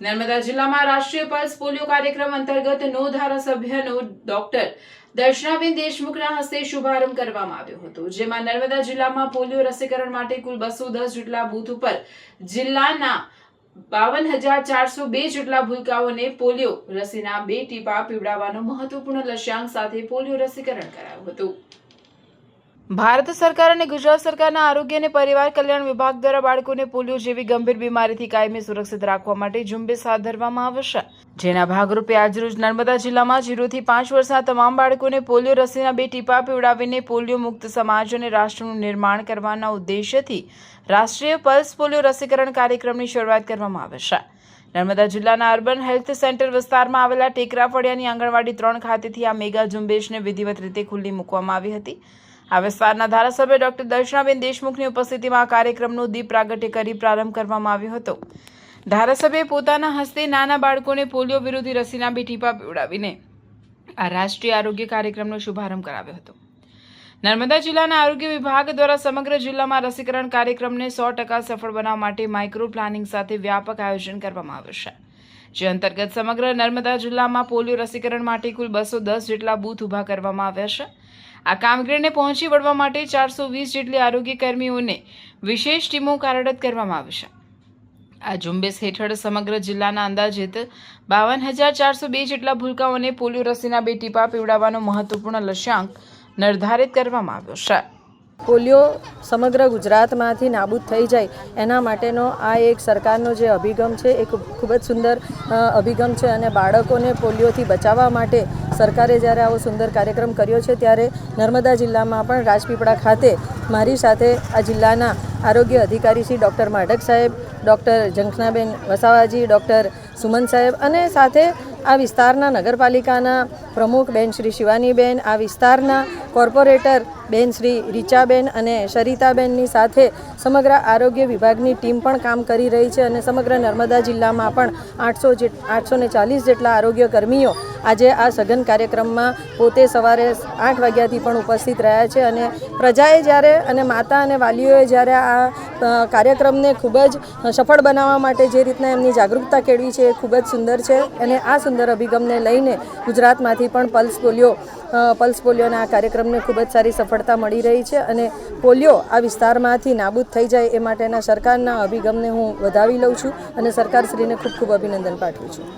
નર્મદા જિલ્લામાં રાષ્ટ્રીય pulse polio કાર્યક્રમ અંતર્ગત નો ધારાસભ્યનો ડોક્ટર દર્શનાબેન દેશમુખના હસ્તે શુભારંભ કરવામાં આવ્યો હતો, જેમાં નર્મદા જિલ્લામાં પોલિયો રસીકરણ માટે કુલ 210 જેટલા બૂથ ઉપર જિલ્લાના 52,402 જેટલા ભૂલકાઓને પોલિયો રસીના 2 ટીપા પીવડાવવાનો મહત્વપૂર્ણ લક્ષ્યાંક સાથે પોલિયો રસીકરણ કરાયું હતું। ભારત સરકાર અને ગુજરાત સરકારના આરોગ્ય અને પરિવાર કલ્યાણ વિભાગ દ્વારા બાળકોને પોલિયો જેવી ગંભીર બીમારીથી કાયમી સુરક્ષિત રાખવા માટે ઝુંબેશ હાથ ધરવામાં આવશે, જેના ભાગરૂપે આજરોજ નર્મદા જિલ્લામાં 0 થી 5 વર્ષના તમામ બાળકોને પોલિયો રસીના 2 ટીપા પીવડાવીને પોલિયો મુક્ત સમાજ અને રાષ્ટ્રનું નિર્માણ કરવાના ઉદ્દેશ્યથી રાષ્ટ્રીય પલ્સ પોલિયો રસીકરણ કાર્યક્રમની શરૂઆત કરવામાં આવશે। નર્મદા જિલ્લાના અર્બન હેલ્થ સેન્ટર વિસ્તારમાં આવેલા ટેકરા ફળિયાની આંગણવાડી 3 ખાતેથી આ મેગા ઝુંબેશને વિધિવત રીતે ખુલ્લી મૂકવામાં આવી હતી। આ વિસ્તારના ધારાસભ્ય ડોક્ટર દર્શનાબેન દેશમુખની ઉપસ્થિતિમાં આ કાર્યક્રમનો દીપ પ્રાગટ્ય કરી પ્રારંભ કરવામાં આવ્યો હતો। ધારાસભ્યએ પોતાના હસ્તે નાના બાળકોને પોલિયો વિરોધી રસીના 2 ટીપા પીવડાવીને આ રાષ્ટ્રીય આરોગ્ય કાર્યક્રમનો શુભારંભ કરાવ્યો હતો। નર્મદા જિલ્લાના આરોગ્ય વિભાગ દ્વારા સમગ્ર જિલ્લામાં રસીકરણ કાર્યક્રમને 100% સફળ બનાવવા માટે માઇક્રો પ્લાનિંગ સાથે વ્યાપક આયોજન કરવામાં આવશે, જે અંતર્ગત સમગ્ર નર્મદા જિલ્લામાં પોલિયો રસીકરણ માટે કુલ 210 જેટલા બૂથ ઊભા કરવામાં આવ્યા છે। આ કામગીરીને પહોંચી વળવા માટે 420 જેટલી આરોગ્ય કર્મીઓને વિશેષ ટીમો કાર્યરત કરવામાં આવશે। આ ઝુંબેશ હેઠળ સમગ્ર જિલ્લાના અંદાજિત 52,402 જેટલા ભૂલકાઓને પોલિયો રસીના 2 ટીપા પીવડાવવાનો મહત્વપૂર્ણ લક્ષ્યાંક નિર્ધારિત કરવામાં આવ્યો છે। પોલિયો સમગ્ર ગુજરાતમાંથી નાબૂદ થઈ જાય એના માટેનો આ એક સરકારનો જે અભિગમ છે એ ખૂબ જ સુંદર અભિગમ છે અને બાળકોને પોલિયોથી બચાવવા માટે સરકારે જ્યારે આવો સુંદર કાર્યક્રમ કર્યો છે ત્યારે નર્મદા જિલ્લામાં પણ રાજપીપળા ખાતે મારી સાથે આ જિલ્લાના આરોગ્ય અધિકારી શ્રી ડૉક્ટર માઢક સાહેબ, ડૉક્ટર ઝંખનાબેન વસાવાજી, ડૉક્ટર સુમન સાહેબ અને સાથે આ વિસ્તારના નગરપાલિકાના પ્રમુખ બેન શ્રી શિવાનીબેન, આ વિસ્તારના કોર્પોરેટર બેન શ્રી રીચાબેન અને સરિતાબેનની સાથે સમગ્ર આરોગ્ય વિભાગની ટીમ પણ કામ કરી રહી છે અને સમગ્ર નર્મદા જિલ્લામાં પણ 840 જેટલા આરોગ્ય કર્મીઓ આજે આ સઘન કાર્યક્રમમાં પોતે સવારે 8 વાગ્યાથી પણ ઉપસ્થિત રહ્યા છે અને પ્રજાએ જ્યારે અને માતા અને વાલીઓએ જ્યારે આ કાર્યક્રમને ખૂબ જ સફળ બનાવવા માટે જે રીતના એમની જાગૃતતા કેળવી છે એ ખૂબ જ સુંદર છે અને આ સુંદર અભિગમને લઈને ગુજરાતમાંથી પણ પલ્સ પોલિયોના આ કાર્યક્રમને ખૂબ જ સારી સફળતા મળી રહી છે અને પોલિયો આ વિસ્તારમાંથી નાબૂદ થઈ જાય એ માટેના સરકારના અભિગમને હું વધાવી લઉં છું અને સરકારશ્રીને ખૂબ ખૂબ અભિનંદન પાઠવું છું।